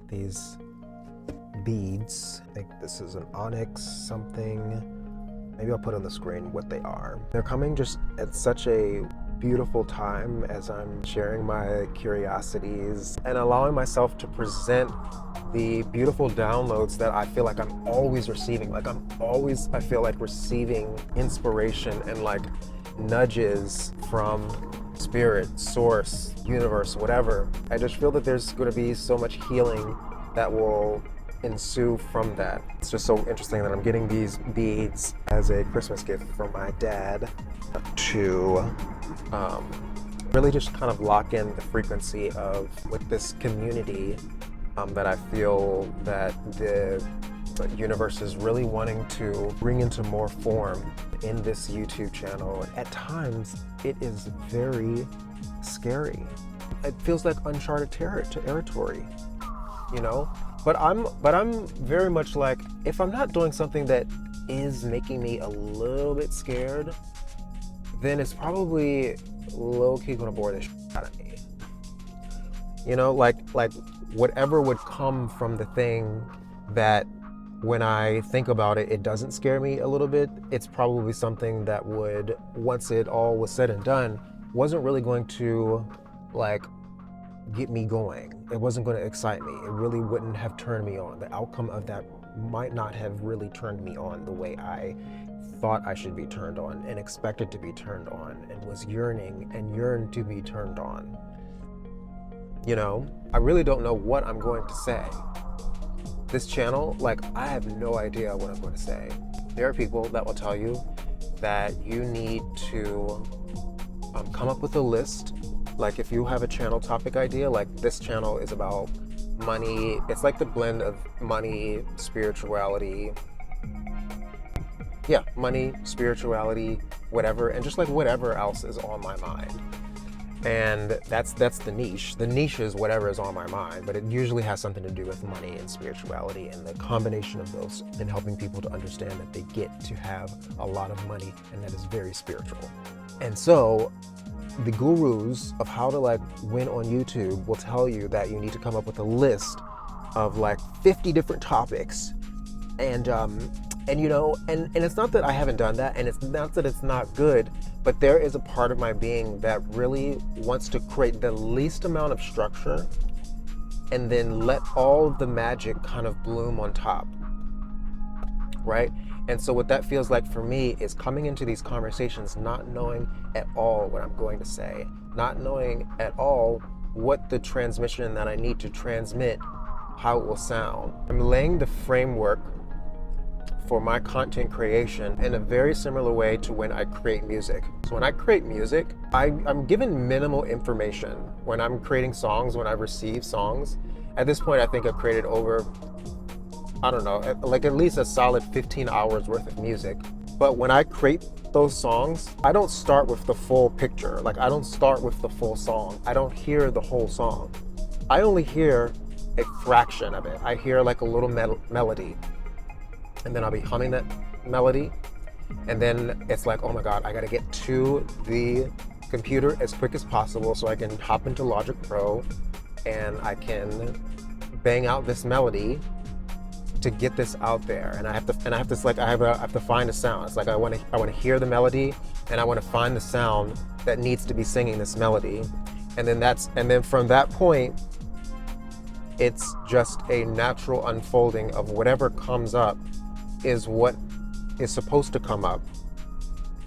these beads. I think this is an Onyx something. Maybe I'll put on the screen what they are. They're coming just at such a beautiful time as I'm sharing my curiosities and allowing myself to present the beautiful downloads that I feel like I'm always receiving. Like I feel like receiving inspiration and like nudges from spirit, source, universe, whatever. I just feel that there's going to be so much healing that will ensue from that. It's just so interesting that I'm getting these beads as a Christmas gift from my dad to really just kind of lock in the frequency of with this community that I feel that the universe is really wanting to bring into more form in this YouTube channel. At times, it is very scary. It feels like uncharted territory, you know? But I'm very much like, if I'm not doing something that is making me a little bit scared, then it's probably low-key gonna bore the shit out of me. You know, like whatever would come from the thing that when I think about it, it doesn't scare me a little bit. It's probably something that would, once it all was said and done, wasn't really going to like get me going. It wasn't going to excite me. It really wouldn't have turned me on. The outcome of that might not have really turned me on the way I thought I should be turned on and expected to be turned on and was yearned to be turned on. You know, I really don't know what I'm going to say. This channel, like, I have no idea what I'm going to say. There are people that will tell you that you need to come up with a list. Like, if you have a channel topic idea, like this channel is about money. It's like the blend of money, spirituality. Yeah, money, spirituality, whatever, and just like whatever else is on my mind. And that's the niche. The niche is whatever is on my mind, but it usually has something to do with money and spirituality and the combination of those and helping people to understand that they get to have a lot of money and that is very spiritual. And so the gurus of how to like win on YouTube will tell you that you need to come up with a list of like 50 different topics and you know, and it's not that I haven't done that, and it's not that it's not good, but there is a part of my being that really wants to create the least amount of structure and then let all the magic kind of bloom on top, right? And so what that feels like for me is coming into these conversations not knowing at all what I'm going to say, not knowing at all what the transmission that I need to transmit, how it will sound. I'm laying the framework for my content creation in a very similar way to when I create music. So when I create music, I'm given minimal information. When I'm creating songs, when I receive songs, at this point I think I've created over, I don't know, like at least a solid 15 hours worth of music. But when I create those songs, I don't start with the full picture. Like I don't start with the full song. I don't hear the whole song. I only hear a fraction of it. I hear like a little melody. And then I'll be humming that melody. And then it's like, oh my God, I gotta get to the computer as quick as possible so I can hop into Logic Pro and I can bang out this melody to get this out there. And I have to find a sound. It's like I want to hear the melody and I want to find the sound that needs to be singing this melody. And then from that point, it's just a natural unfolding of whatever comes up is what is supposed to come up.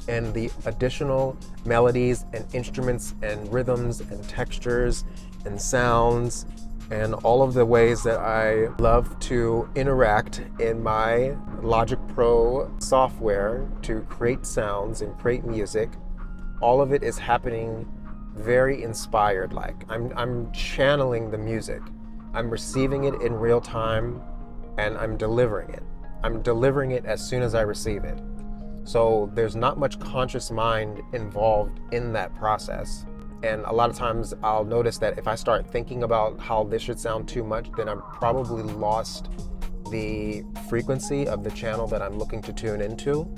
And the additional melodies and instruments and rhythms and textures and sounds and all of the ways that I love to interact in my Logic Pro software to create sounds and create music, all of it is happening very inspired. Like I'm channeling the music. I'm receiving it in real time and I'm delivering it. I'm delivering it as soon as I receive it. So there's not much conscious mind involved in that process. And a lot of times I'll notice that if I start thinking about how this should sound too much, then I'm probably lost the frequency of the channel that I'm looking to tune into.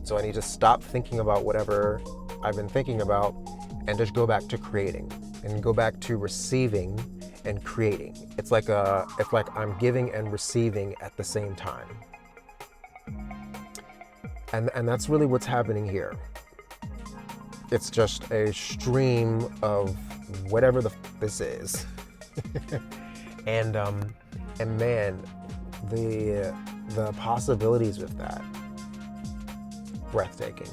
So I need to stop thinking about whatever I've been thinking about and just go back to creating and go back to receiving and creating. It's like I'm giving and receiving at the same time. And that's really what's happening here. It's just a stream of whatever this is. and man, the possibilities with that, breathtaking.